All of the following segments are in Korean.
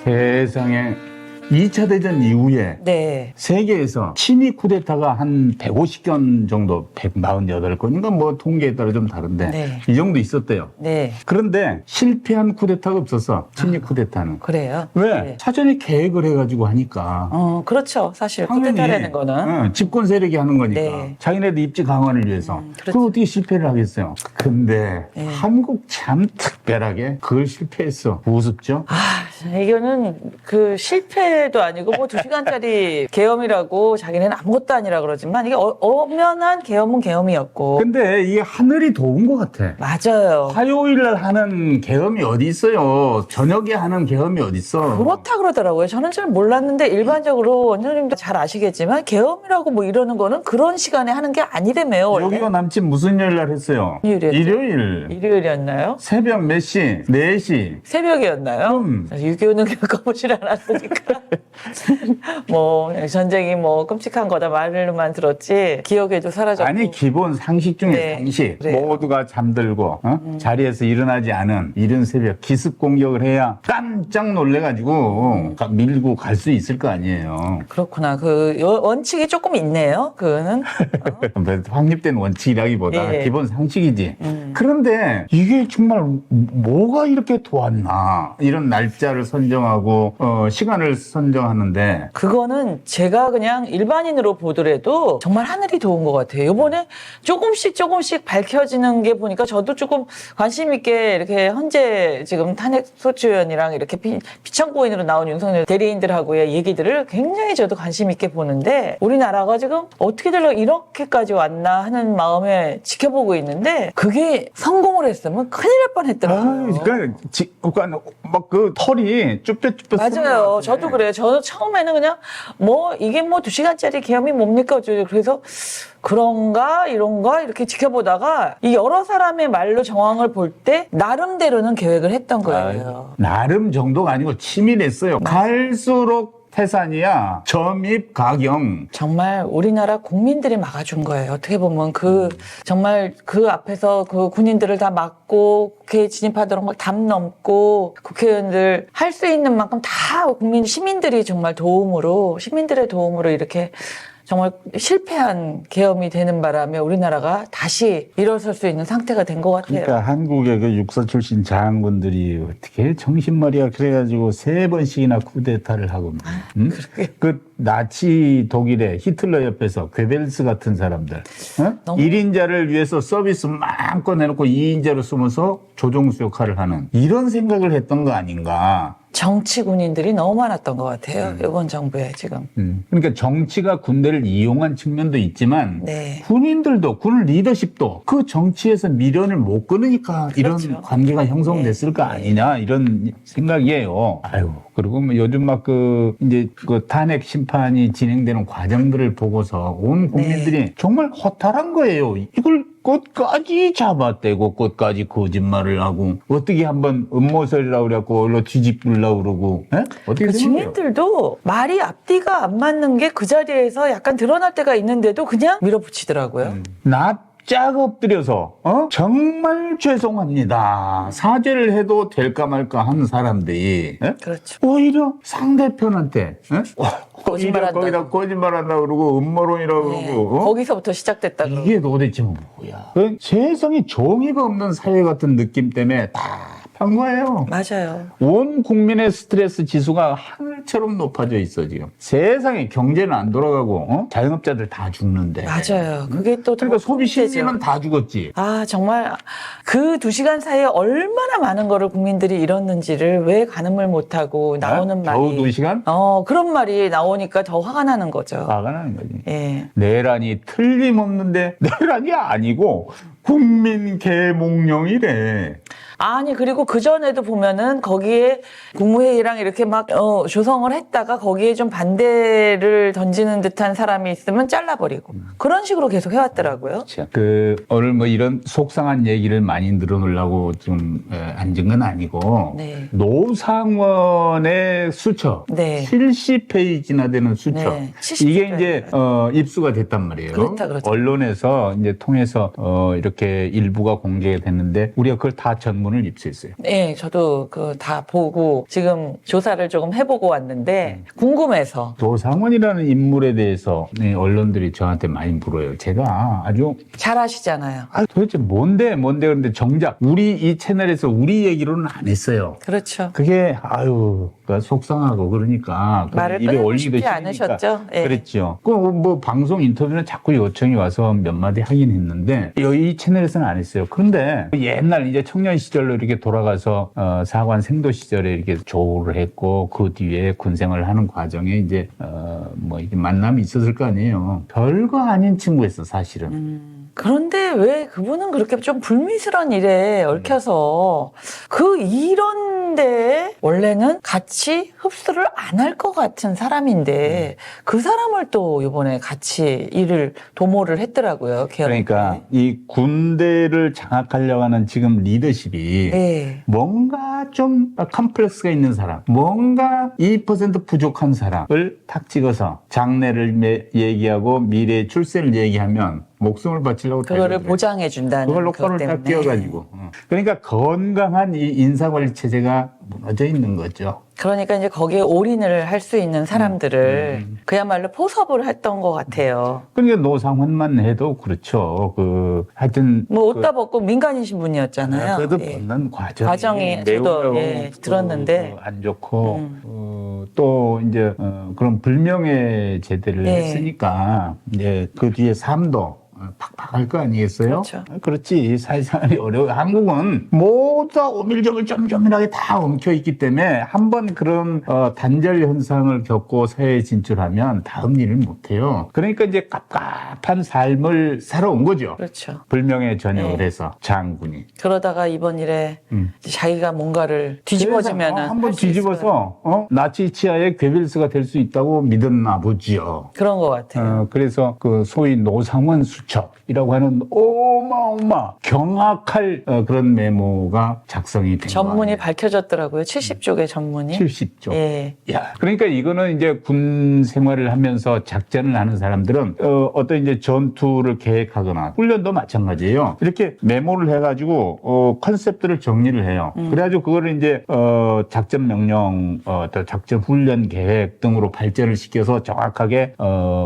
세상에 2차 대전 이후에 네. 세계에서 친위 쿠데타가 한 150건 정도, 148건인가 뭐 통계에 따라 좀 다른데 네. 이 정도 있었대요. 네. 그런데 실패한 쿠데타가 없었어. 친위 쿠데타는. 그래요. 왜? 네. 사전에 계획을 해가지고 하니까. 그렇죠. 사실 당연히, 쿠데타라는 거는. 집권 세력이 하는 거니까. 네. 자기네들 입지 강화를 위해서. 그렇죠. 그걸 어떻게 실패를 하겠어요? 근데 네. 한국 참 특별하게 그걸 실패했어. 우습죠? 이거는 그 실패도 아니고 뭐 2시간짜리 계엄이라고 자기네는 아무것도 아니라 그러지만 이게 엄연한 계엄은 계엄이었고. 근데 이게 하늘이 도운 것 같아. 맞아요. 화요일 날 하는 계엄이 어디 있어요? 저녁에 하는 계엄이 어디 있어? 그렇다 그러더라고요. 저는 잘 몰랐는데 일반적으로 원장님도 잘 아시겠지만 계엄이라고 뭐 이러는 거는 그런 시간에 하는 게 아니라며요. 원래. 여기가 남친 무슨 요일 날 했어요? 일요일이었죠. 일요일. 일요일이었나요? 새벽 몇 시? 4시. 새벽이었나요? 6.25는 겪어보질 않았으니까. 뭐, 전쟁이 뭐 끔찍한 거다 말로만 들었지, 기억에도 사라졌고. 아니, 기본 상식 중에 네, 상식. 그래요. 모두가 잠들고, 자리에서 일어나지 않은 이른 새벽 기습 공격을 해야 깜짝 놀래가지고 밀고 갈 수 있을 거 아니에요. 그렇구나. 그 원칙이 조금 있네요. 그거는. 확립된 원칙이라기보다 예. 기본 상식이지. 그런데 이게 정말 뭐가 이렇게 도왔나. 이런 날짜를 선정하고 시간을 선정하는데 그거는 제가 그냥 일반인으로 보더라도 정말 하늘이 도운 것 같아요. 이번에 조금씩 밝혀지는 게 보니까 저도 조금 관심 있게 이렇게 헌재 지금 탄핵 소추 의원이랑 이렇게 피청구인으로 나온 윤석열 대리인들하고의 얘기들을 굉장히 저도 관심 있게 보는데 우리나라가 지금 어떻게들 이렇게까지 왔나 하는 마음에 지켜보고 있는데 그게 성공을 했으면 큰일 날 뻔했더라고요. 그러니까 막 그 털이 쭈뼛쭈뼛 맞아요. 저도 그래요. 저는 처음에는 그냥 뭐 이게 뭐 2시간짜리 계엄이 뭡니까 어쩌죠. 그래서 그런가 이런가 이렇게 지켜보다가 이 여러 사람의 말로 정황을 볼 때 나름대로는 계획을 했던 거예요. 나름 정도가 아니고 치밀했어요. 갈수록 태산이야. 점입 가경. 정말 우리나라 국민들이 막아준 거예요. 어떻게 보면 정말 그 앞에서 그 군인들을 다 막고 국회에 진입하도록 막 담 넘고 국회의원들 할 수 있는 만큼 다 시민들의 도움으로 이렇게 정말 실패한 계엄이 되는 바람에 우리나라가 다시 일어설 수 있는 상태가 된 것 같아요. 그러니까 한국의 그 육사 출신 장군들이 어떻게 정신머리가 그래가지고 3번씩이나 쿠데타를 하고, 응? 그 나치 독일의 히틀러 옆에서 괴벨스 같은 사람들, 너무... 1인자를 위해서 서비스 마음껏 내놓고 2인자로 숨어서 조종수 역할을 하는 이런 생각을 했던 거 아닌가. 정치 군인들이 너무 많았던 것 같아요. 이번 정부에 지금. 그러니까 정치가 군대를 이용한 측면도 있지만 네. 군인들도 군 리더십도 그 정치에서 미련을 못 끊으니까 이런 그렇죠. 관계가 형성됐을 거 아니냐 이런 생각이에요. 아유 그리고 뭐 요즘 막 이제 그 탄핵 심판이 진행되는 과정들을 보고서 온 국민들이 정말 허탈한 거예요. 이걸 끝까지 잡아떼고 끝까지 거짓말을 하고 어떻게 한번 음모설이라고 그래갖고 얼른 뒤집으려고 그러고 어떻게 그 생각해요? 주민들도 말이 앞뒤가 안 맞는 게 그 자리에서 약간 드러날 때가 있는데도 그냥 밀어붙이더라고요. 납작 엎드려서 정말 죄송합니다. 사죄를 해도 될까 말까 하는 사람들이 그렇죠. 오히려 상대편한테 거짓말한다고. 거기다 거짓말한다고 그러고 음모론이라고 네. 그러고 거기서부터 시작됐다 그러고. 이게 도대체 뭐야? 세상에 정의가 없는 사회 같은 느낌 때문에 답한 거예요. 맞아요. 온 국민의 스트레스 지수가 하늘처럼 높아져 있어 지금. 세상에 경제는 안 돌아가고 자영업자들 다 죽는데. 맞아요. 그게 또 그러니까 더 소비 문제죠. 심리는 다 죽었지. 정말 그 2시간 사이에 얼마나 많은 거를 국민들이 잃었는지를 왜 가늠을 못하고 나오는 말이. 겨우 2시간? 그런 말이 나오니까 더 화가 나는 거죠. 화가 나는 거지. 예. 내란이 틀림없는데 내란이 아니고 국민 계몽령이래. 아니 그리고 그전에도 보면은 거기에 국무회의랑 이렇게 막 조성을 했다가 거기에 좀 반대를 던지는 듯한 사람이 있으면 잘라버리고 그런 식으로 계속 해왔더라고요. 오늘 뭐 이런 속상한 얘기를 많이 늘어놓으려고 좀 앉은 건 아니고 네. 노상원의 수첩 네. 70페이지나 되는 수첩 네. 이게 이제 입수가 됐단 말이에요. 그렇죠. 언론에서 이제 통해서 이렇게 일부가 공개가 됐는데 우리가 그걸 다 전문 대본을 입수했어요. 네, 저도 그 다 보고 지금 조사를 조금 해보고 왔는데 궁금해서. 노상원이라는 인물에 대해서 네, 언론들이 저한테 많이 물어요. 제가 아주 잘 아시잖아요. 도대체 뭔데 그런데 정작 우리 이 채널에서 우리 얘기로는 안 했어요. 그렇죠. 그게 그러니까 속상하고 그러니까 말을 입에 꺼내고 올리기도 싶지 싫으니까 않으셨죠? 예. 그랬죠. 그 뭐 방송 인터뷰는 자꾸 요청이 와서 몇 마디 하긴 했는데 이 채널에서는 안 했어요. 그런데 옛날 이제 청년 시절로 이렇게 돌아가서 사관 생도 시절에 이렇게 조우를 했고 그 뒤에 군생활을 하는 과정에 이제 뭐 이게 만남이 있었을 거 아니에요. 별거 아닌 친구였어 사실은. 그런데 왜 그분은 그렇게 좀 불미스러운 일에 얽혀서 그 이런데 원래는 같이 흡수를 안 할 것 같은 사람인데 그 사람을 또 이번에 같이 일을 도모를 했더라고요. 그러니까 이 군대를 장악하려고 하는 지금 리더십이 네. 뭔가 좀 컴플렉스가 있는 사람, 뭔가 2% 부족한 사람을 탁 찍어서 장래를 얘기하고 미래의 출세를 얘기하면 목숨을 바치려고 그거를 달려들어요. 보장해 준다는 그걸로 것 꼴을 딱 때문에. 끼워가지고. 그러니까 건강한 이 인사관리 체제가 무너져 있는 거죠. 그러니까 이제 거기에 올인을 할 수 있는 사람들을 그야말로 포섭을 했던 것 같아요. 그러니까 노상훈만 해도 그렇죠. 하여튼 뭐 옷다 벗고 민간이신 분이었잖아요. 그래도 예. 벗는 과정이 매우 저도 들었는데 안 좋고 또 이제 그런 불명예 제대를 네. 했으니까 이제 그 뒤에 삶도 팍팍할 거 아니겠어요? 그렇죠. 그렇지. 사회생활이 어려워. 한국은 모두 다 오밀조밀 쪼밀쪼밀하게 다 엉켜 있기 때문에 한번 그런 단절 현상을 겪고 사회에 진출하면 다음 일을 못해요. 그러니까 이제 갑갑한 삶을 살아온 거죠. 그렇죠. 불명예 전역을 네. 해서 장군이. 그러다가 이번 일에 자기가 뭔가를 뒤집어지면은 한번 할수 있을 거예요. 뒤집어서 나치 치하의 괴벨스가 될 수 있다고 믿었나 보지요. 그런 것 같아요. 그래서 그 소위 노상원 수첩이라고 하는 어마어마 경악할 그런 메모가 작성이 된 전문이 거예요. 밝혀졌더라고요. 70쪽의 전문이. 70조. 예. 야, 그러니까 이거는 이제 군 생활을 하면서 작전을 하는 사람들은 어떤 이제 전투를 계획하거나 훈련도 마찬가지예요. 이렇게 메모를 해가지고 컨셉들을 정리를 해요. 그래가지고 그거를 이제 작전 명령, 또 작전 훈련 계획 등으로 발전을 시켜서 정확하게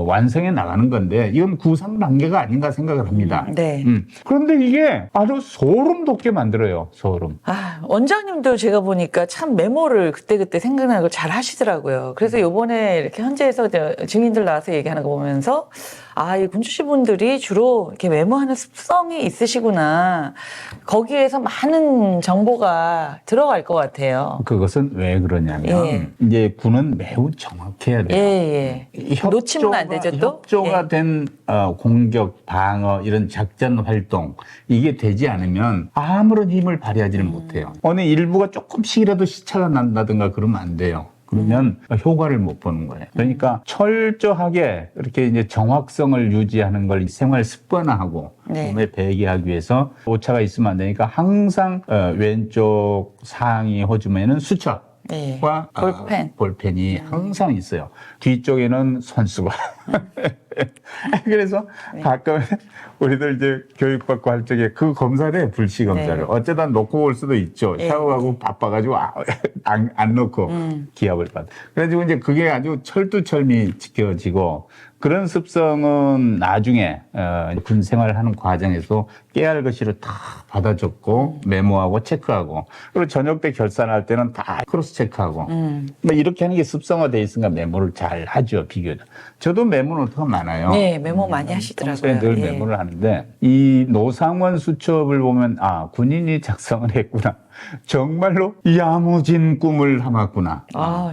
완성해 나가는 건데 이건 구상 단계가 아닌가 생각을 합니다. 네. 그런데 이게 아주 소름 돋게 만들어요. 소름. 원장님도 제가 보니까 참 메모를 그때그때 생각나는 걸 잘 하시더라고요. 그래서 요번에 이렇게 현재에서 증인들 나와서 얘기하는 거 보면서 이 군주시분들이 주로 이렇게 메모하는 습성이 있으시구나. 거기에서 많은 정보가 들어갈 것 같아요. 그것은 왜 그러냐면 예. 이제 군은 매우 정확해야 돼요. 예. 놓치면 안 되죠, 또? 협조가 된 공격, 방어 이런 작전 활동 이게 되지 않으면 아무런 힘을 발휘하지는 못해요. 어느 일부가 조금씩이라도 시차가 난다든가 그러면 안 돼요. 그러면 효과를 못 보는 거예요. 그러니까 철저하게 이렇게 이제 정확성을 유지하는 걸 생활 습관화하고 네. 몸에 배게 하기 위해서 오차가 있으면 안 되니까 항상 왼쪽 상위 호주머니에는 수첩. 예. 과 볼펜이 항상 있어요. 뒤쪽에는 손수건. 그래서 가끔 우리들 이제 교육받고 할 적에 그 검사를 해, 불시 검사를. 네. 어쩌다 놓고 올 수도 있죠. 네. 샤워하고 바빠가지고 안 놓고 기합을 받아. 그래가지고 이제 그게 아주 철두철미 지켜지고 그런 습성은 나중에 군 생활을 하는 과정에서 깨알 것이로 다 받아줬고 메모하고 체크하고 그리고 저녁 때 결산할 때는 다 크로스 체크하고 뭐 이렇게 하는 게 습성화돼 있으니까 메모를 잘 하죠. 비교적. 저도 메모 노트가 많아요. 네, 메모 많이 하시더라고요. 평소에 늘 예. 메모를 하는데 이 노상원 수첩을 보면 군인이 작성을 했구나. 정말로 야무진 꿈을 담았구나.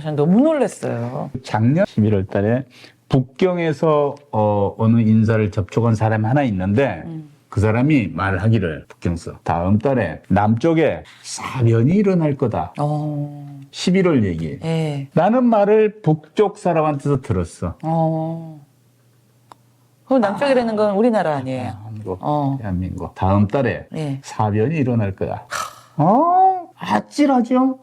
전 너무 놀랐어요. 작년 11월 달에 북경에서 어느 인사를 접촉한 사람이 하나 있는데 그 사람이 말하기를 북경서 다음 달에 남쪽에 사변이 일어날 거다. 11월 얘기. 예. 나는 말을 북쪽 사람한테서 들었어. 그 남쪽이라는 건 우리나라 아니에요. 대한민국. 다음 달에 예. 사변이 일어날 거다. 아찔하죠?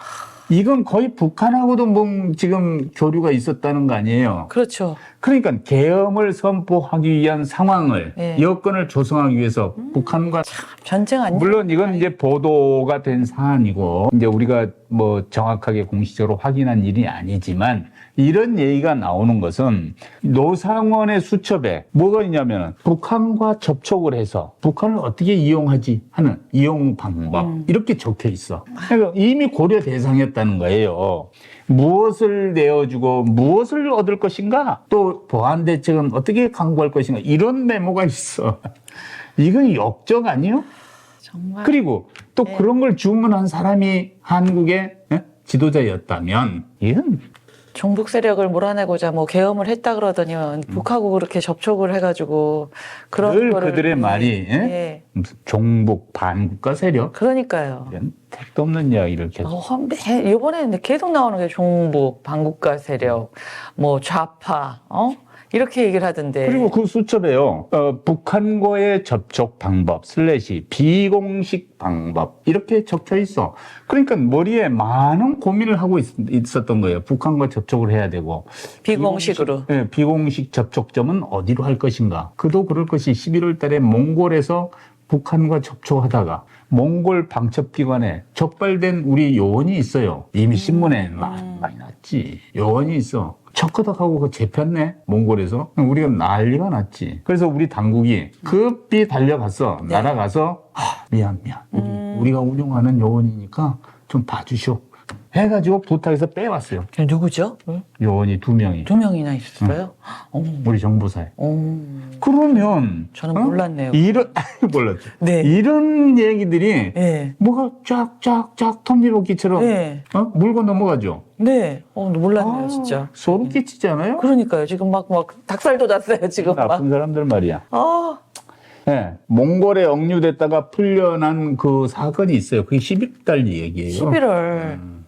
이건 거의 북한하고도 뭐 지금 교류가 있었다는 거 아니에요. 그렇죠. 그러니까 계엄을 선포하기 위한 상황을 예. 여건을 조성하기 위해서 북한과 전쟁 아니에요? 물론 이건 이제 보도가 된 사안이고 이제 우리가 뭐 정확하게 공식적으로 확인한 일이 아니지만 이런 얘기가 나오는 것은 노상원의 수첩에 뭐가 있냐면 북한과 접촉을 해서 북한을 어떻게 이용하지 하는 이용 방법 이렇게 적혀 있어. 그러니까 이미 고려 대상이었다는 거예요. 무엇을 내어주고 무엇을 얻을 것인가 또 보안 대책은 어떻게 강구할 것인가 이런 메모가 있어. 이건 역적 아니요? 정말. 그리고 또 그런 걸 주문한 사람이 한국의 지도자였다면 이건 종북 세력을 몰아내고자 뭐 계엄을 했다 그러더니만 북하고 그렇게 접촉을 해가지고 그런 늘 거를 그들의 말이 예. 무슨 종북 반국가 세력 그러니까요. 이런 택도 없는 이야기를 계속 이번에 계속 나오는 게 종북 반국가 세력, 뭐 좌파, 이렇게 얘기를 하던데. 그리고 그 수첩에요. 북한과의 접촉 방법 슬래시 비공식 방법 이렇게 적혀 있어. 그러니까 머리에 많은 고민을 하고 있었던 거예요. 북한과 접촉을 해야 되고 비공식으로. 비공식 접촉점은 어디로 할 것인가. 그도 그럴 것이 11월 달에 몽골에서 북한과 접촉하다가 몽골 방첩기관에 적발된 우리 요원이 있어요. 이미 신문에 많이 났지. 요원이 있어. 척커덕하고 그 잡혔네 몽골에서. 우리가 난리가 났지. 그래서 우리 당국이 급히 달려갔어. 네. 날아가서 미안 우리가 운영하는 요원이니까 좀 봐주시오 해가지고 부탁해서 빼왔어요. 누구죠? 요원이 2명이 2명이나 있었어요? 우리 정보사에. 그러면 저는 몰랐네요. 몰랐죠. 네. 이런 얘기들이 네. 뭐가 쫙쫙쫙 톱니바퀴처럼 네. 물고 넘어가죠. 네. 몰랐네요, 진짜. 소름 끼치잖아요. 그러니까요. 지금 막 닭살 돋았어요, 지금 막. 나쁜 사람들 말이야. 아, 몽골에 억류됐다가 풀려난 그 사건이 있어요. 그게 11달 얘기예요. 11월.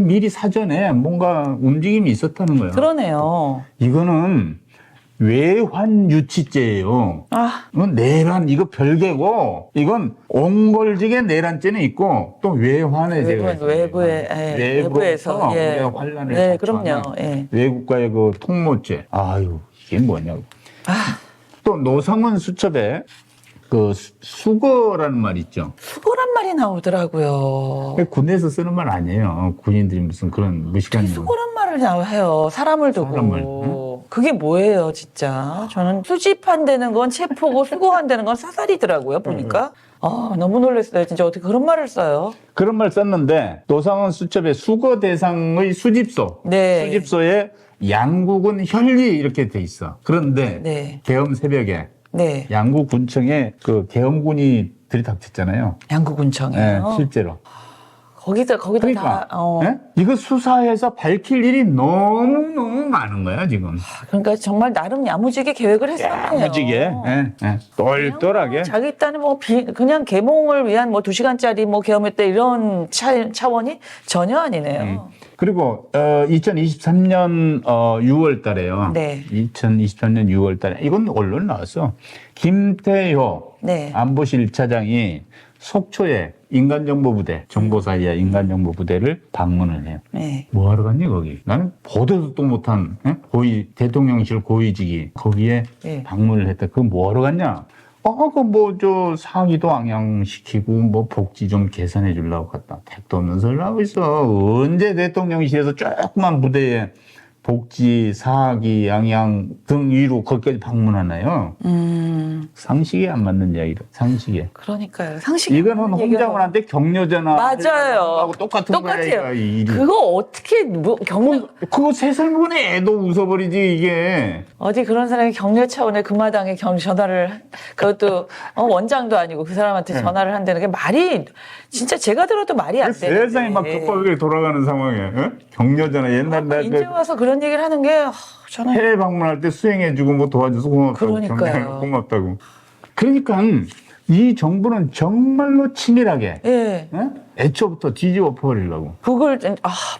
미리 사전에 뭔가 움직임이 있었다는 거예요. 그러네요. 이거는 외환유치죄예요. 이건 내란 이거 별개고 이건 옹골직의 내란죄는 있고 또 외환의 죄가 있어요. 외부에서 예. 우리가 환란을 네, 자초하는 그럼요. 예. 외국과의 그 통모죄. 아유 이게 뭐냐고. 또 노상원 수첩에 그 수거라는 말 있죠. 수고란 말이 나오더라고요. 군대에서 쓰는 말 아니에요. 군인들이 무슨 그런 무식한 수고란 말을 해요. 사람을 두고. 사람을, 그게 뭐예요, 진짜. 저는 수집한다는 건 체포고 수고한다는 건 사살이더라고요, 보니까. 너무 놀랐어요. 진짜 어떻게 그런 말을 써요? 그런 말 썼는데 노상원 수첩에 수거 대상의 수집소. 네. 수집소에 양국은 혈리 이렇게 돼 있어. 그런데 네. 계엄 새벽에 네. 양국군청에 그 계엄군이 들이닥쳤잖아요. 양구군청이요. 네, 실제로. 거기다 그러니까 다, 이거 수사해서 밝힐 일이 너무 많은 거야 지금. 그러니까 정말 나름 야무지게 계획을 했었네요. 야무지게, 똘똘하게. 자기 딴에 그냥 계몽을 위한 2시간짜리 계엄했다 이런 차원이 전혀 아니네요. 그리고 2023년 6월 달에요. 네. 2023년 6월 달에 이건 언론 나왔어. 김태효 네. 안보실 1차장이 속초에 인간정보부대, 정보사이야 인간정보부대를 방문을 해요. 네. 뭐 하러 갔니 거기? 나는 보도도 못한 대통령실 고위직이 거기에 네. 방문을 했다. 그거 뭐 하러 갔냐? 상의도 항양시키고 복지 좀 개선해 주려고 갔다. 택도 없는 소리를 하고 있어. 언제 대통령실에서 조그만 부대에 복지, 사기, 양양 등 위로 거기까지 방문하나요? 상식에 안 맞는 이야기다. 상식에. 그러니까요. 상식이 이거는 홍장원한테 격려전화 맞아요. 하고 똑같은 거야. 그거 어떻게 그거 세상군의 애도 웃어버리지 이게. 어디 그런 사람이 격려 차원의 금마당에 전화를 그것도 원장도 아니고 그 사람한테 전화를 한다는 게 말이 진짜 제가 들어도 말이 안 돼. 세상이 막 급하게 돌아가는 상황에 격려전화 옛날에 이제 와서 그런 얘기를 하는 게 저는 해외 방문할 때 수행해주고 도와줘서 고맙다고. 그러니까요. 고맙다고. 그러니까 이 정부는 정말로 치밀하게 예. 애초부터 뒤집어 엎어버리려고.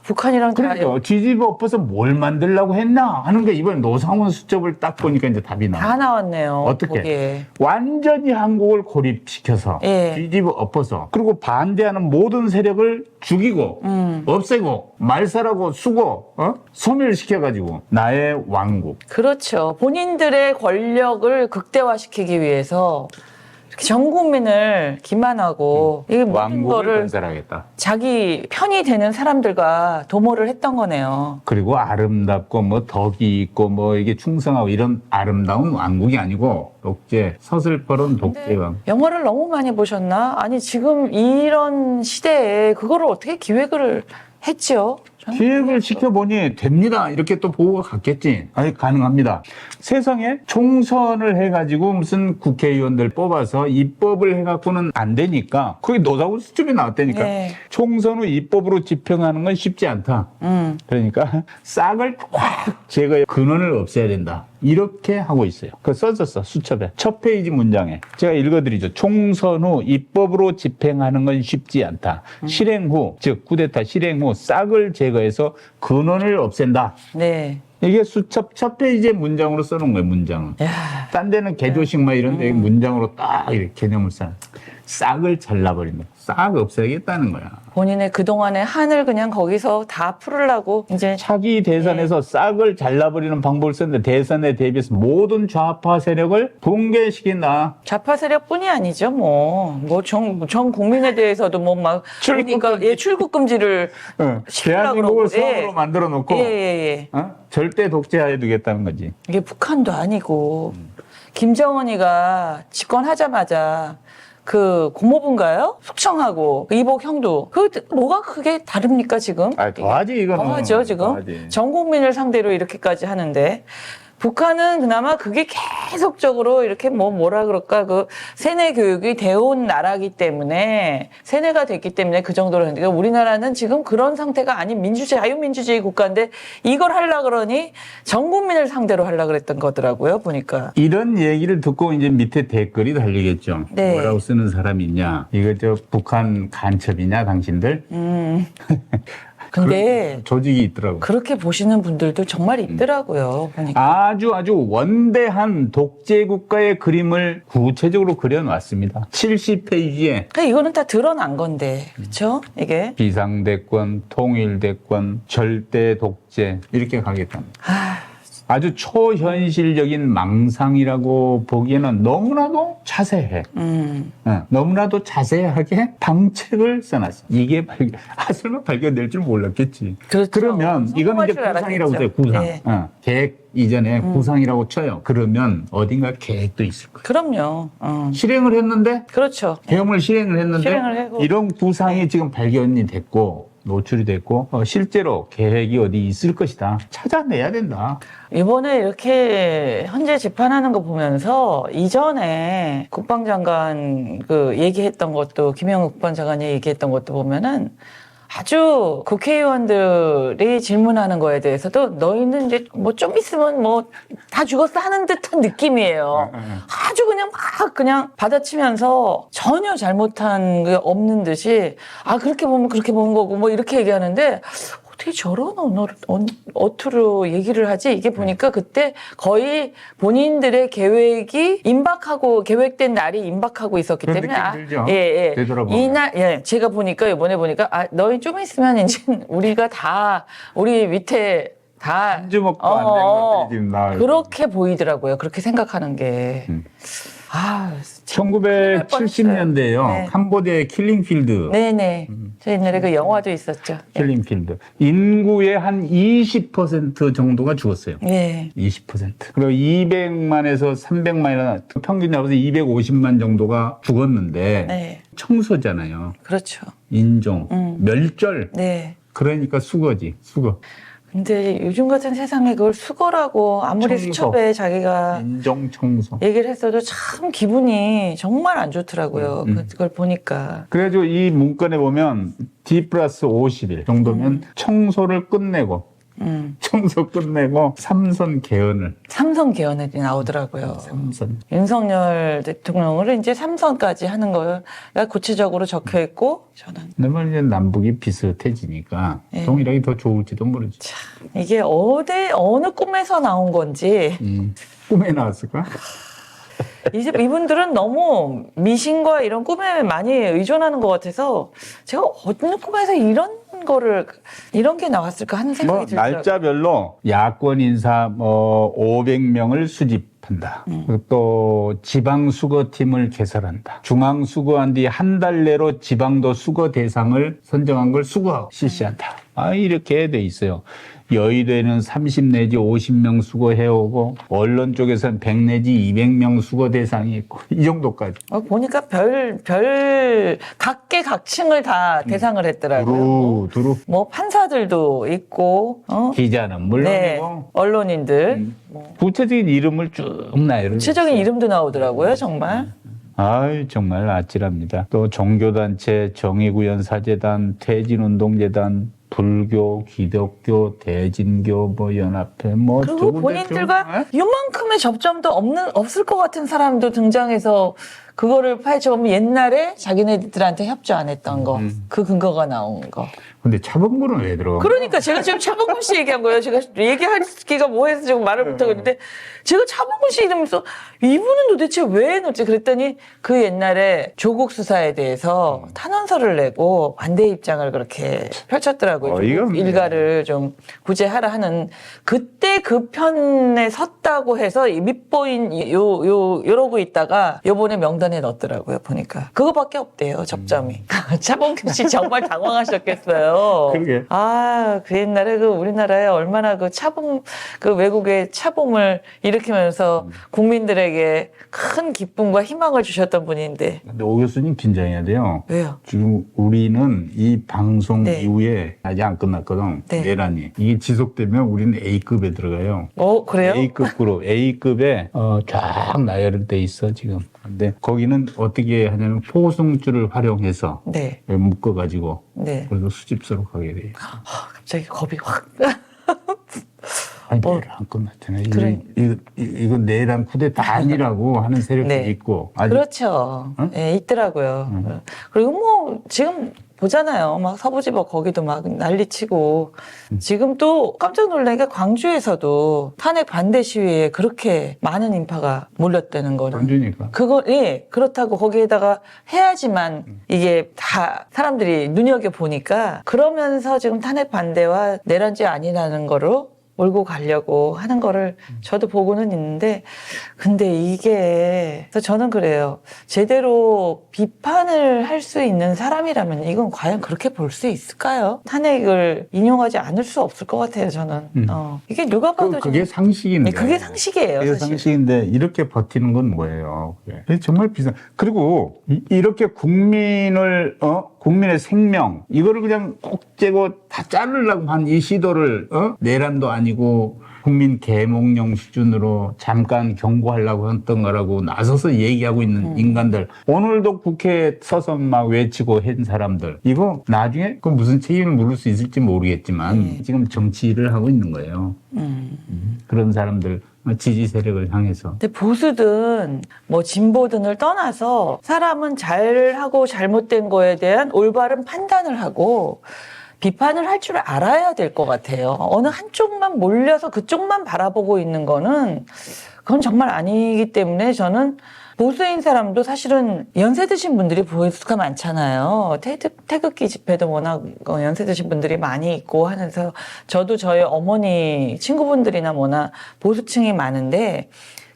북한이랑 다 그러니까 뒤집어 엎어서 뭘 만들려고 했나 하는 게 이번 노상훈 수첩을 딱 보니까 이제 답이 나와. 다 나왔네요. 어떻게? 거기에. 완전히 한국을 고립시켜서 예. 뒤집어 엎어서 그리고 반대하는 모든 세력을 죽이고 없애고 말살하고 쓰고 소멸시켜가지고 나의 왕국. 그렇죠. 본인들의 권력을 극대화시키기 위해서 이렇게 전 국민을 기만하고 이 모든 왕국을 거를 건설하겠다. 자기 편이 되는 사람들과 도모를 했던 거네요. 그리고 아름답고 뭐 덕이 있고 뭐 이게 충성하고 이런 아름다운 왕국이 아니고 독재, 서슬퍼런 독재왕. 영화를 너무 많이 보셨나? 아니 지금 이런 시대에 그거를 어떻게 기획을 했지요? 저는 기획을 시켜보니 됩니다. 이렇게 또 보고가 갔겠지. 아니, 가능합니다. 세상에 총선을 해가지고 무슨 국회의원들 뽑아서 입법을 해갖고는 안 되니까 그게 노사훈 수첩이 나왔다니까. 네. 총선 후 입법으로 집행하는 건 쉽지 않다. 그러니까 싹을 확 제거해 근원을 없애야 된다. 이렇게 하고 있어요. 그거 써졌어, 수첩에. 첫 페이지 문장에. 제가 읽어드리죠. 총선 후 입법으로 집행하는 건 쉽지 않다. 실행 후, 즉 쿠데타 실행 후 싹을 제거해서 근원을 없앤다. 네. 이게 수첩 첫 페이지의 문장으로 써놓은 거예요, 문장은. 야, 딴 데는 개조식 막 이런 데 문장으로 딱 이렇게 개념을 쌓아. 싹을 잘라버린다. 싹 없애겠다는 거야. 본인의 그동안의 한을 그냥 거기서 다 풀으려고 이제 차기 대선에서 싹을 잘라버리는 방법을 썼는데 대선에 대비해서 모든 좌파 세력을 붕괴시킨다. 좌파 세력뿐이 아니죠, 전 국민에 대해서도 뭐 막 출국 금지를 시키려고 대한민국을 그러고. 수학으로 만들어 놓고 예. 절대 독재하에 두겠다는 거지. 이게 북한도 아니고 김정은이가 집권하자마자 그 고모부인가요? 숙청하고 그 이복 형도 뭐가 그게 다릅니까 지금? 더하지 이거는. 더하죠 지금. 더하지. 전 국민을 상대로 이렇게까지 하는데 북한은 그나마 그게 계속적으로 이렇게 뭐라 그럴까 그 세뇌 교육이 되어온 나라기 때문에 세뇌가 됐기 때문에 그 정도로 했는데 우리나라는 지금 그런 상태가 아닌 자유민주주의 국가인데 이걸 하려 그러니 전 국민을 상대로 하려 그랬던 거더라고요 보니까. 이런 얘기를 듣고 이제 밑에 댓글이 달리겠죠. 네. 뭐라고 쓰는 사람이 있냐. 이거 북한 간첩이냐 당신들. 근데 조직이 있더라고. 그렇게 보시는 분들도 정말 있더라고요 보니까. 아주 원대한 독재 국가의 그림을 구체적으로 그려놨습니다. 70페이지에 그러니까 이거는 다 드러난 건데 그렇죠? 이게 비상대권, 통일대권, 절대 독재 이렇게 가겠답니다. 아주 초현실적인 망상이라고 보기에는 너무나도 자세해. 너무나도 자세하게 방책을 써놨어. 이게 설마 발견될 줄 몰랐겠지. 그렇죠. 그러면 이거는 이제 줄 구상이라고 알았겠죠. 써요. 구상. 네. 계획 이전에 구상이라고 쳐요. 그러면 어딘가 계획도 있을 거예요. 그럼요. 실행을 했는데 그렇죠. 계엄을 실행을 했는데 실행을 하고. 이런 구상이 지금 발견이 됐고 노출이 됐고 실제로 계획이 어디 있을 것이다. 찾아내야 된다. 이번에 이렇게 현재 재판하는 거 보면서 이전에 국방장관 그 얘기했던 것도 김영욱 국방장관이 얘기했던 것도 보면은 아주 국회의원들이 질문하는 거에 대해서도 너희는 이제 뭐 좀 있으면 뭐 다 죽었어 하는 듯한 느낌이에요. 아주 그냥 받아치면서 전혀 잘못한 게 없는 듯이 그렇게 보면 그렇게 보는 거고 뭐 이렇게 얘기하는데 어떻게 저런 어투로 얘기를 하지? 이게 보니까 그때 거의 본인들의 계획이 계획된 날이 임박하고 있었기 그런 때문에 느낌 들죠? 예. 되돌아보면. 이날 제가 보니까 이번에 보니까 너희 좀 있으면 이제 우리가 다 우리 밑에 다 한 주먹도 안 된 것들이 지금 나와요. 그렇게 보이더라고요. 그렇게 생각하는 게. 1970년대에요. 네. 캄보디아의 킬링필드. 네네. 저 옛날에 그 영화도 있었죠. 킬링필드. 인구의 한 20% 정도가 죽었어요. 네. 20%. 그리고 200만에서 300만이나 평균 잡아서 250만 정도가 죽었는데 네. 청소잖아요. 그렇죠. 인종, 멸절. 네. 그러니까 수거지. 수거. 근데 요즘 같은 세상에 그걸 수거라고 아무리 청소. 수첩에 자기가 인종 청소. 얘기를 했어도 참 기분이 정말 안 좋더라고요. 그걸 보니까. 그래가지고 이 문건에 보면 D+50일 정도면 청소를 끝내고 청소 끝내고 삼선 개헌을. 삼선 개헌이 나오더라고요. 삼선. 윤석열 대통령을 이제 삼선까지 하는 거가 구체적으로 적혀 있고 저는 정말 이제 남북이 비슷해지니까 네. 동일하게 더 좋을지도 모르지. 이게 어느 꿈에서 나온 건지 꿈에 나왔을까? 이제 이분들은 너무 미신과 이런 꿈에 많이 의존하는 것 같아서 제가 어느 꿈에서 이런 게 나왔을까 하는 생각이 뭐 들더라고요. 날짜별로 야권 인사 500명을 수집한다. 그리고 또 지방 수거팀을 개설한다. 중앙 수거한 뒤 한 달 내로 지방도 수거 대상을 선정한 걸 수거하고 실시한다. 이렇게 돼 있어요. 여의도에는 30 내지 50명 수거해오고 언론 쪽에서는 100 내지 200명 수거 대상이 있고 이 정도까지. 보니까 각계각층을 다 대상을 했더라고요. 두루. 뭐 판사들도 있고, 기자는 물론이고. 네, 언론인들. 구체적인 이름을 쭉 나열을. 구체적인 이름도 나오더라고요, 정말. 정말 아찔합니다. 또 종교단체, 정의구현사재단, 퇴진운동재단, 불교, 기독교, 대진교, 연합회, 그리고 본인들과 이만큼의 접점도 없을 것 같은 사람도 등장해서 그거를 파헤쳐보면 옛날에 자기네들한테 협조 안 했던 거, 그 근거가 나온 거. 근데 차범근은 왜 들어가? 그러니까 제가 지금 차범근 씨 얘기한 거예요. 제가 얘기할 기가 뭐해서 지금 말을 못하고 있는데 제가 차범근 씨 이러면서 이분은 도대체 왜 넣지? 그랬더니 그 옛날에 조국 수사에 대해서 탄원서를 내고 반대 입장을 그렇게 펼쳤더라고요. 조국 일가를 좀 구제하라 하는 그때 그 편에 섰다고 해서 밑보인 이러고 있다가 요번에 명단에 넣었더라고요. 보니까 그거밖에 없대요. 접점이. 차범근 씨 정말 당황하셨겠어요. 그러게. 그 옛날에 우리나라에 얼마나 그 외국의 차범을 일으키면서 국민들에게 큰 기쁨과 희망을 주셨던 분인데. 근데 오 교수님 긴장해야 돼요. 왜요? 지금 우리는 이 방송 네. 이후에 아직 안 끝났거든. 네. 내란이. 이게 지속되면 우리는 A급에 들어가요. 그래요? A급 그룹, A급에 쫙 나열돼 있어 지금. 근데 거기는 어떻게 하냐면 포승줄을 활용해서 네. 묶어가지고 네. 그래서 수집소로 가게 돼요. 갑자기 겁이 확. 내일 안 끝났잖아요. 그래. 이거 내란 쿠데타 아니라고 하는 세력도 네. 있고. 아직 그렇죠. 예, 있더라고요. 그리고 뭐 지금 보잖아요. 막 서부지법 거기도 막 난리치고 지금 또 깜짝 놀란 게 광주에서도 탄핵 반대 시위에 그렇게 많은 인파가 몰렸다는 거는 광주니까. 그렇다고 거기에다가 해야지만 이게 다 사람들이 눈여겨보니까 그러면서 지금 탄핵 반대와 내란죄 아니라는 거로 몰고 가려고 하는 거를 저도 보고는 있는데 근데 이게 그래서 저는 그래요. 제대로 비판을 할 수 있는 사람이라면 이건 과연 그렇게 볼 수 있을까요? 탄핵을 인용하지 않을 수 없을 것 같아요. 저는 이게 누가 봐도 그게 상식인데. 그게 상식이에요. 그게 사실. 상식인데 이렇게 버티는 건 뭐예요? 그게 정말 비상. 그리고 이렇게 국민의 생명 이거를 그냥 꼭 째고 다 자르려고 한 이 시도를 내란도 아니고 국민 계몽령 수준으로 잠깐 경고하려고 했던 거라고 나서서 얘기하고 있는 인간들. 오늘도 국회에 서서 막 외치고 한 사람들. 이거 나중에 그 무슨 책임을 물을 수 있을지 모르겠지만 지금 정치를 하고 있는 거예요. 그런 사람들. 지지 세력을 향해서. 근데 보수든 뭐 진보든을 떠나서 사람은 잘하고 잘못된 거에 대한 올바른 판단을 하고 비판을 할 줄 알아야 될 것 같아요. 어느 한쪽만 몰려서 그쪽만 바라보고 있는 거는 그건 정말 아니기 때문에 저는 보수인 사람도 사실은 연세 드신 분들이 보수가 많잖아요. 태극기 집회도 워낙 연세 드신 분들이 많이 있고 하면서 저도 저희 어머니 친구분들이나 뭐나 보수층이 많은데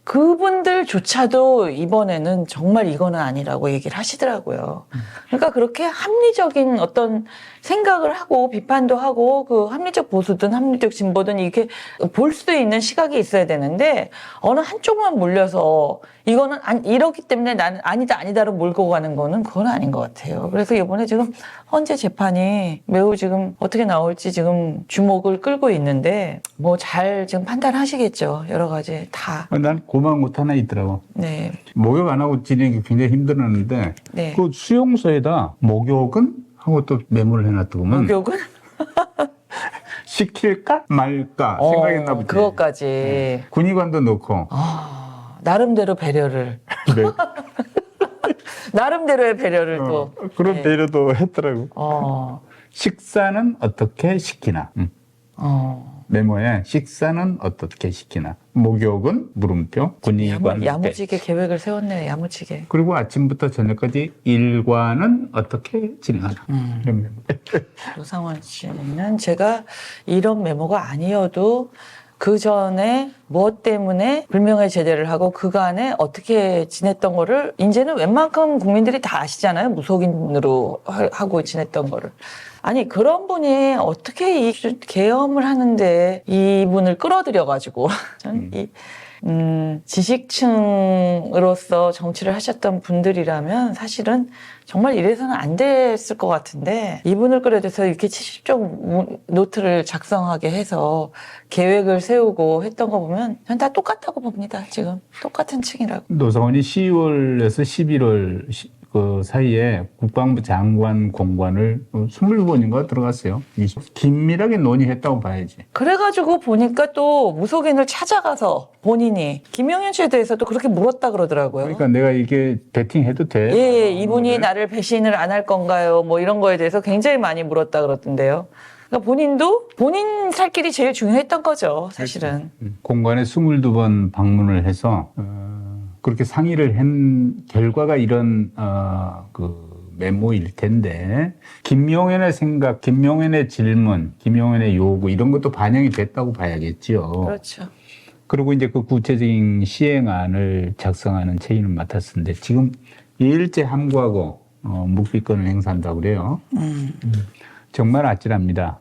그분들조차도 이번에는 정말 이거는 아니라고 얘기를 하시더라고요. 그러니까 그렇게 합리적인 어떤 생각을 하고 비판도 하고 그 합리적 보수든 합리적 진보든 이렇게 볼 수 있는 시각이 있어야 되는데 어느 한쪽만 몰려서 이거는 이렇기 때문에 나는 아니다로 몰고 가는 거는 그건 아닌 것 같아요. 그래서 이번에 지금 헌재 재판이 매우 지금 어떻게 나올지 지금 주목을 끌고 있는데 뭐 잘 지금 판단하시겠죠. 여러 가지 다. 난 고마운 것 하나 있더라고. 네. 목욕 안 하고 지내기 굉장히 힘들었는데 네. 그 수용소에다 목욕은 하고 또 메모를 해놨더구만. 목욕은? 시킬까 말까 생각했나 보지. 그것까지. 군의관도 넣고. 나름대로 배려를. 네. 나름대로의 배려를 또. 그런 네. 배려도 했더라고. 식사는 어떻게 시키나. 메모에 식사는 어떻게 시키나. 목욕은 물음표. 군의관. 야무지게 계획을 세웠네요. 야무지게. 그리고 아침부터 저녁까지 일과는 어떻게 진행하나. 이런 메모. 노상원 씨는 제가 이런 메모가 아니어도 그 전에 무엇 때문에 불명예 제대를 하고 그간에 어떻게 지냈던 거를 이제는 웬만큼 국민들이 다 아시잖아요. 무속인으로 하고 지냈던 거를. 아니 그런 분이 어떻게 이 계엄을 하는데 이분을 끌어들여가지고 저는 이 지식층으로서 정치를 하셨던 분들이라면 사실은 정말 이래서는 안 됐을 것 같은데 이분을 끌어들여서 이렇게 70쪽 노트를 작성하게 해서 계획을 세우고 했던 거 보면 전 다 똑같다고 봅니다. 지금 똑같은 층이라고. 노사원이 10월에서 11월 그 사이에 국방부 장관 공관을 20번인가 들어갔어요. 긴밀하게 논의했다고 봐야지. 그래가지고 보니까 또 무속인을 찾아가서 본인이 김용현 씨에 대해서도 그렇게 물었다 그러더라고요. 그러니까 내가 이게 배팅해도 돼? 예, 이분이 나를 배신을 안 할 건가요? 뭐 이런 거에 대해서 굉장히 많이 물었다 그러던데요. 그러니까 본인도 본인 살 길이 제일 중요했던 거죠, 사실은. 공관에 22번 방문을 해서 그렇게 상의를 한 결과가 이런 그 메모일 텐데 김용현의 생각, 김용현의 질문, 김용현의 요구 이런 것도 반영이 됐다고 봐야겠죠. 그렇죠. 그리고 이제 그 구체적인 시행안을 작성하는 책임을 맡았는데 지금 일제 함구하고 묵비권을 행사한다고 그래요. 정말 아찔합니다.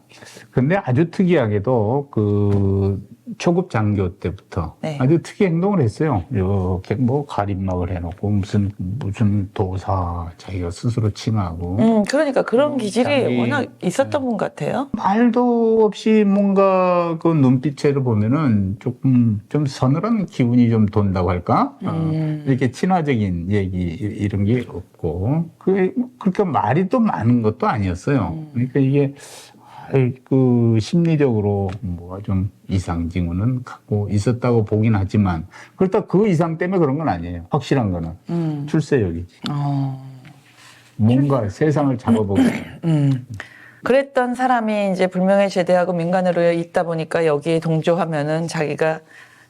그런데 아주 특이하게도 그 초급 장교 때부터 네. 아주 특이 행동을 했어요. 이렇게 뭐 가림막을 해놓고 무슨 도사 자기가 스스로 칭하고 그러니까 그런 기질이 자기- 워낙 있었던 분 같아요. 말도 없이 뭔가 그 눈빛으로 보면은 조금 좀 서늘한 기분이 좀 돈다고 할까? 이렇게 친화적인 얘기 이런 게 없고 그렇게 말이 또 많은 것도 아니었어요. 그러니까 이게 그 심리적으로 뭐가 좀 이상 징후는 갖고 있었다고 보긴 하지만 그렇다 그 이상 때문에 그런 건 아니에요. 확실한 거는 출세력이지. 뭔가 세상을 잡아보고. 그랬던 사람이 이제 불명예 제대하고 민간으로 있다 보니까 여기에 동조하면은 자기가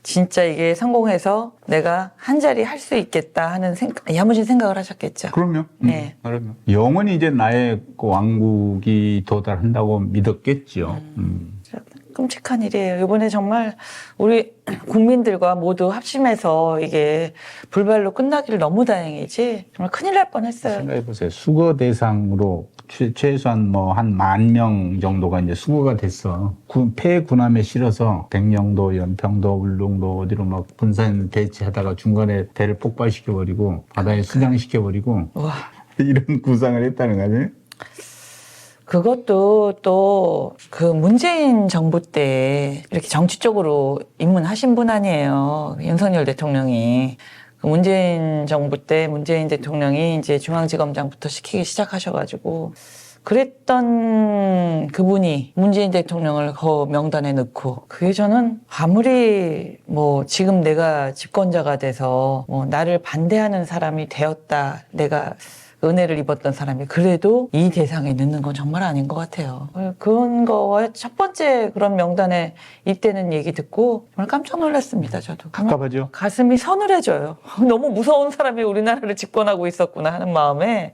진짜 이게 성공해서 내가 한 자리 할 수 있겠다 하는 야무진 생각을 하셨겠죠. 그럼요. 네. 그럼요. 영원히 이제 나의 그 왕국이 도달한다고 믿었겠죠. 끔찍한 일이에요. 이번에 정말 우리 국민들과 모두 합심해서 이게 불발로 끝나기를 너무 다행이지 정말 큰일 날 뻔했어요. 생각해보세요. 수거 대상으로 최소한 뭐 한 10,000명 정도가 이제 수거가 됐어. 폐군함에 실어서 백령도, 연평도, 울릉도 어디로 막 분산 배치하다가 중간에 배를 폭발시켜버리고 바다에 수장시켜버리고 와. 이런 구상을 했다는 거 아니에요? 그것도 또 그 문재인 정부 때 이렇게 정치적으로 입문하신 분 아니에요. 윤석열 대통령이. 그 문재인 정부 때 문재인 대통령이 이제 중앙지검장부터 시키기 시작하셔가지고 그랬던 그분이 문재인 대통령을 그 명단에 넣고 그게 저는 아무리 뭐 지금 내가 집권자가 돼서 뭐 나를 반대하는 사람이 되었다 내가 은혜를 입었던 사람이 그래도 이 대상에 넣는 건 정말 아닌 것 같아요. 그런 거와 첫 번째 그런 명단에 있다는 얘기 듣고 정말 깜짝 놀랐습니다. 저도. 갑갑하죠? 가슴이 서늘해져요. 너무 무서운 사람이 우리나라를 집권하고 있었구나 하는 마음에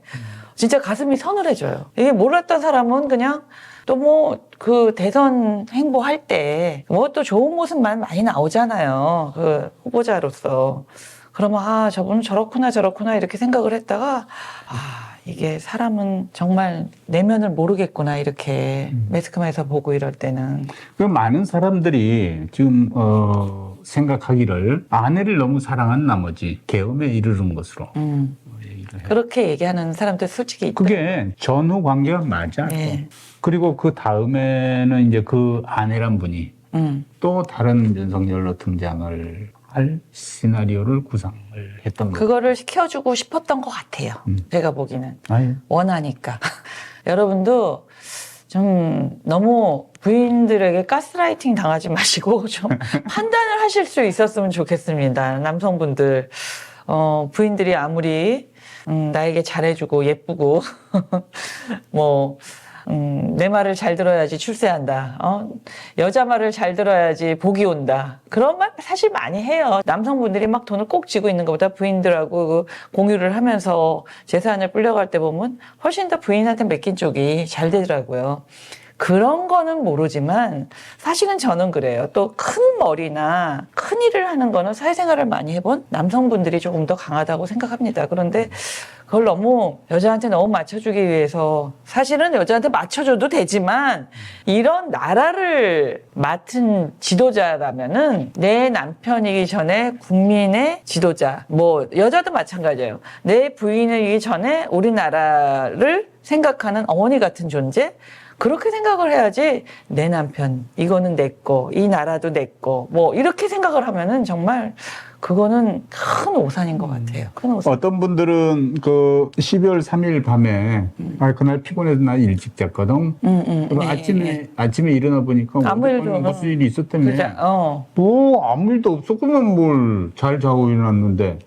진짜 가슴이 서늘해져요. 이게 몰랐던 사람은 그냥 또 뭐 그 대선 행보할 때 뭐 또 좋은 모습만 많이 나오잖아요. 그 후보자로서. 그러면 아 저분은 저렇구나 이렇게 생각을 했다가 아 이게 사람은 정말 내면을 모르겠구나 이렇게 매스컴에서 보고 이럴 때는 그 많은 사람들이 지금 생각하기를 아내를 너무 사랑한 나머지 계엄에 이르는 것으로 얘기를 해요. 그렇게 얘기하는 사람들 솔직히 있다. 그게 전후 관계가 맞아. 네. 그리고 그 다음에는 이제 그 아내란 분이 또 다른 윤석열로 등장을 할 시나리오를 구상을 했던 거예요. 그거를 시켜주고 싶었던 것 같아요. 제가 보기에는 아유. 원하니까 여러분도 좀 너무 부인들에게 가스라이팅 당하지 마시고 좀 판단을 하실 수 있었으면 좋겠습니다. 남성분들. 부인들이 아무리 나에게 잘해주고 예쁘고 뭐 내 말을 잘 들어야지 출세한다. 여자 말을 잘 들어야지 복이 온다. 그런 말 사실 많이 해요. 남성분들이 막 돈을 꼭 쥐고 있는 것보다 부인들하고 그 공유를 하면서 재산을 불려갈 때 보면 훨씬 더 부인한테 맡긴 쪽이 잘 되더라고요. 그런 거는 모르지만 사실은 저는 그래요. 또 큰 머리나 큰 일을 하는 거는 사회생활을 많이 해본 남성분들이 조금 더 강하다고 생각합니다. 그런데 그걸 너무 여자한테 너무 맞춰주기 위해서 사실은 여자한테 맞춰줘도 되지만 이런 나라를 맡은 지도자라면은 내 남편이기 전에 국민의 지도자, 뭐 여자도 마찬가지예요. 내 부인이기 전에 우리나라를 생각하는 어머니 같은 존재. 그렇게 생각을 해야지 내 남편 이거는 내 거, 이 나라도 내 거, 뭐 이렇게 생각을 하면은 정말 그거는 큰 오산인 것 같아요. 큰 오산. 어떤 분들은 그 12월 3일 밤에 그날 피곤해서 나 일찍 잤거든. 그럼 네. 아침에 일어나 보니까 아무 일도 무슨 일이 있었다며. 그죠? 뭐 아무 일도 없었구만 뭘 잘 자고 일어났는데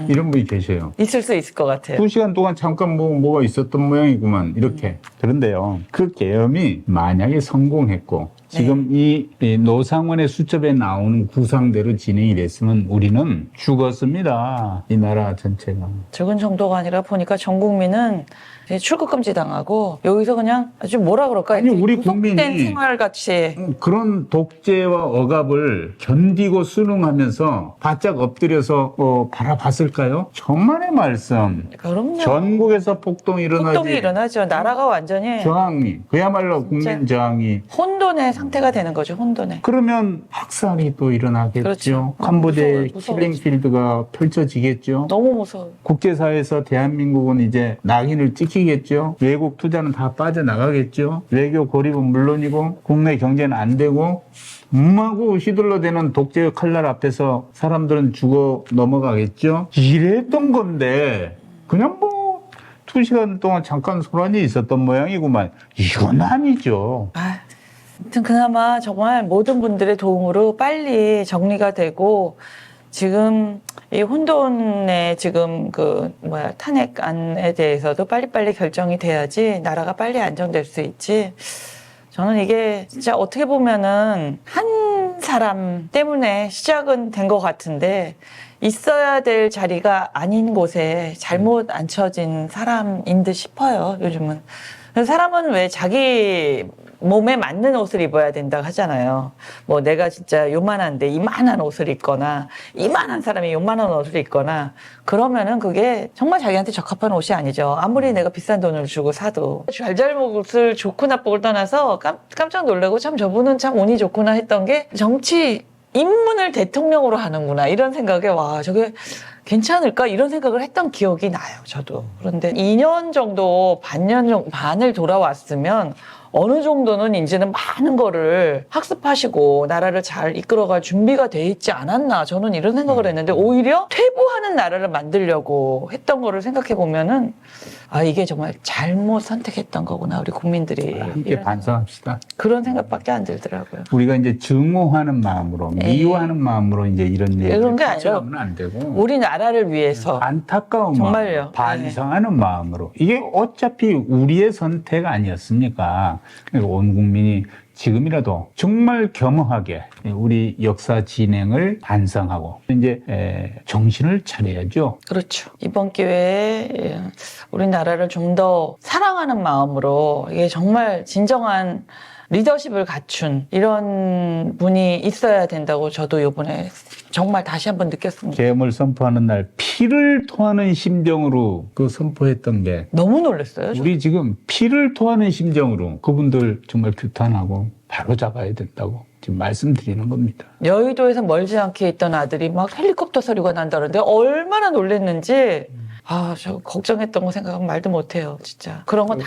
이런 분이 계세요. 있을 수 있을 것 같아요. 2시간 동안 잠깐 뭐가 있었던 모양이구만 이렇게. 그런데요. 그 계엄이 만약에 성공했고 지금 이 노상원의 수첩에 나오는 구상대로 진행이 됐으면 우리는 죽었습니다. 이 나라 전체가. 적은 정도가 아니라 보니까 전 국민은 이제 출국금지 당하고 여기서 그냥 아주 뭐라 그럴까? 아니, 우리 구속된 국민이 생활같이 그런 독재와 억압을 견디고 수능하면서 바짝 엎드려서 바라봤을까요? 천만의 말씀. 그럼요. 전국에서 폭동이 일어나지. 폭동이 일어나죠. 나라가 완전히 저항이 그야말로 국민 저항이. 혼돈의 상태가 되는 거죠. 혼돈의. 그러면 학살이 또 일어나겠죠. 그렇죠. 캄보디아의 무서워요. 킬링필드가 펼쳐지겠죠. 너무 무서워요. 국제사회에서 대한민국은 이제 낙인을 찍히겠죠. 외국 투자는 다 빠져나가겠죠. 외교 고립은 물론이고 국내 경제는 안 되고 음하고 휘둘러대는 독재의 칼날 앞에서 사람들은 죽어 넘어가겠죠. 이랬던 건데 그냥 뭐 2시간 동안 잠깐 소란이 있었던 모양이구만. 이건 아니죠. 아무튼 그나마 정말 모든 분들의 도움으로 빨리 정리가 되고 지금 이 혼돈의 지금 탄핵안에 대해서도 빨리빨리 결정이 돼야지 나라가 빨리 안정될 수 있지. 저는 이게 진짜 어떻게 보면은 한 사람 때문에 시작은 된 것 같은데 있어야 될 자리가 아닌 곳에 잘못 앉혀진 사람인 듯 싶어요, 요즘은. 사람은 왜 자기 몸에 맞는 옷을 입어야 된다고 하잖아요. 뭐 내가 진짜 요만한데 이만한 옷을 입거나 이만한 사람이 요만한 옷을 입거나 그러면은 그게 정말 자기한테 적합한 옷이 아니죠. 아무리 내가 비싼 돈을 주고 사도. 잘잘못을 좋고 나쁘고를 떠나서 깜짝 놀라고 참 저분은 참 운이 좋구나 했던 게 정치 입문을 대통령으로 하는구나 이런 생각에 와 저게 괜찮을까 이런 생각을 했던 기억이 나요. 저도. 그런데 2년 정도 반을 돌아왔으면 어느 정도는 이제는 많은 거를 학습하시고 나라를 잘 이끌어갈 준비가 돼 있지 않았나 저는 이런 생각을 했는데 오히려 퇴보하는 나라를 만들려고 했던 거를 생각해 보면은 이게 정말 잘못 선택했던 거구나 우리 국민들이 함께 반성합시다. 그런 생각밖에 안 들더라고요. 우리가 이제 증오하는 마음으로 미워하는 마음으로 이제 이런 그런 게 아니라 하면 안 되고 우리 나라를 위해서 안타까운 정말요. 마음으로 반성하는 마음으로 이게 어차피 우리의 선택 아니었습니까? 그러니까 온 국민이 지금이라도 정말 겸허하게 우리 역사 진행을 반성하고 이제 정신을 차려야죠. 그렇죠. 이번 기회에 우리나라를 좀 더 사랑하는 마음으로 이게 정말 진정한 리더십을 갖춘 이런 분이 있어야 된다고 저도 이번에 정말 다시 한번 느꼈습니다. 계엄을 선포하는 날 피를 토하는 심정으로 그 선포했던 게 너무 놀랐어요. 우리 지금 피를 토하는 심정으로 그분들 정말 규탄하고 바로 잡아야 된다고 지금 말씀드리는 겁니다. 여의도에서 멀지 않게 있던 아들이 막 헬리콥터 소리가 난다는데 얼마나 놀랐는지 저 걱정했던 거 생각하면 말도 못해요, 진짜. 그런 건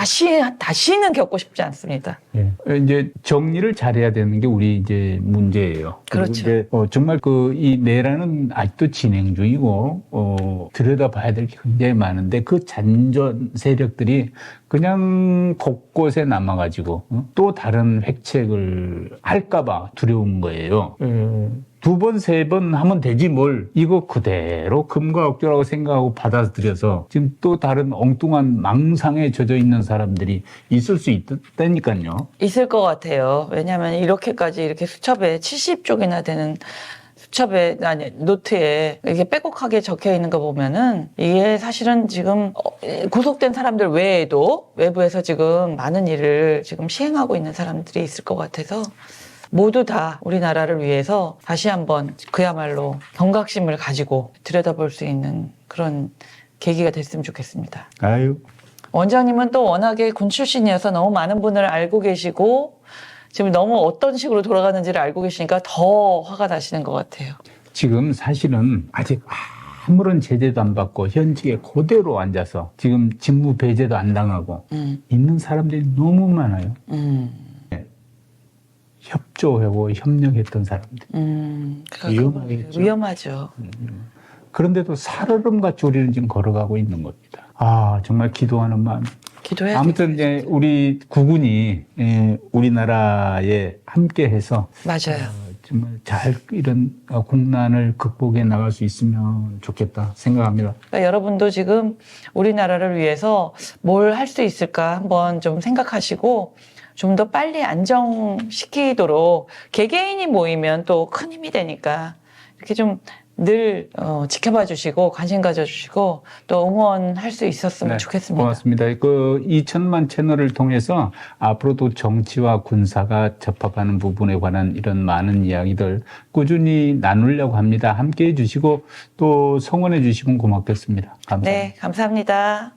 다시는 겪고 싶지 않습니다. 예. 이제 정리를 잘해야 되는 게 우리 이제 문제예요. 그리고 그렇죠. 이제 정말 이 내란은 아직도 진행 중이고 들여다봐야 될 게 굉장히 많은데 그 잔존 세력들이 그냥 곳곳에 남아가지고 또 다른 획책을 할까봐 두려운 거예요. 두 번, 세 번 하면 되지 뭘. 이거 그대로 금과 억조라고 생각하고 받아들여서 지금 또 다른 엉뚱한 망상에 젖어 있는 사람들이 있을 수 있다니까요. 있을 것 같아요. 왜냐하면 이렇게까지 이렇게 수첩에 70쪽이나 되는 수첩에, 노트에 이렇게 빼곡하게 적혀 있는 거 보면은 이게 사실은 지금 구속된 사람들 외에도 외부에서 지금 많은 일을 지금 시행하고 있는 사람들이 있을 것 같아서 모두 다 우리나라를 위해서 다시 한번 그야말로 경각심을 가지고 들여다볼 수 있는 그런 계기가 됐으면 좋겠습니다. 아유. 원장님은 또 워낙에 군 출신이어서 너무 많은 분을 알고 계시고 지금 너무 어떤 식으로 돌아가는지를 알고 계시니까 더 화가 나시는 것 같아요. 지금 사실은 아직 아무런 제재도 안 받고 현직에 그대로 앉아서 지금 직무 배제도 안 당하고 있는 사람들이 너무 많아요. 협조하고 협력했던 사람들. 위험하겠죠. 위험하죠. 그런데도 살얼음같이 우리는 지금 걸어가고 있는 겁니다. 정말 기도하는 마음. 기도해야 아무튼 이제 우리 국군이 우리나라에 함께해서 맞아요. 정말 잘 이런 국난을 극복해 나갈 수 있으면 좋겠다 생각합니다. 그러니까 여러분도 지금 우리나라를 위해서 뭘 할 수 있을까 한번 좀 생각하시고 좀 더 빨리 안정시키도록 개개인이 모이면 또 큰 힘이 되니까 이렇게 좀 늘 지켜봐 주시고 관심 가져주시고 또 응원할 수 있었으면 좋겠습니다. 고맙습니다. 2천만 채널을 통해서 앞으로도 정치와 군사가 접합하는 부분에 관한 이런 많은 이야기들 꾸준히 나누려고 합니다. 함께해 주시고 또 성원해 주시면 고맙겠습니다. 감사합니다. 네, 감사합니다.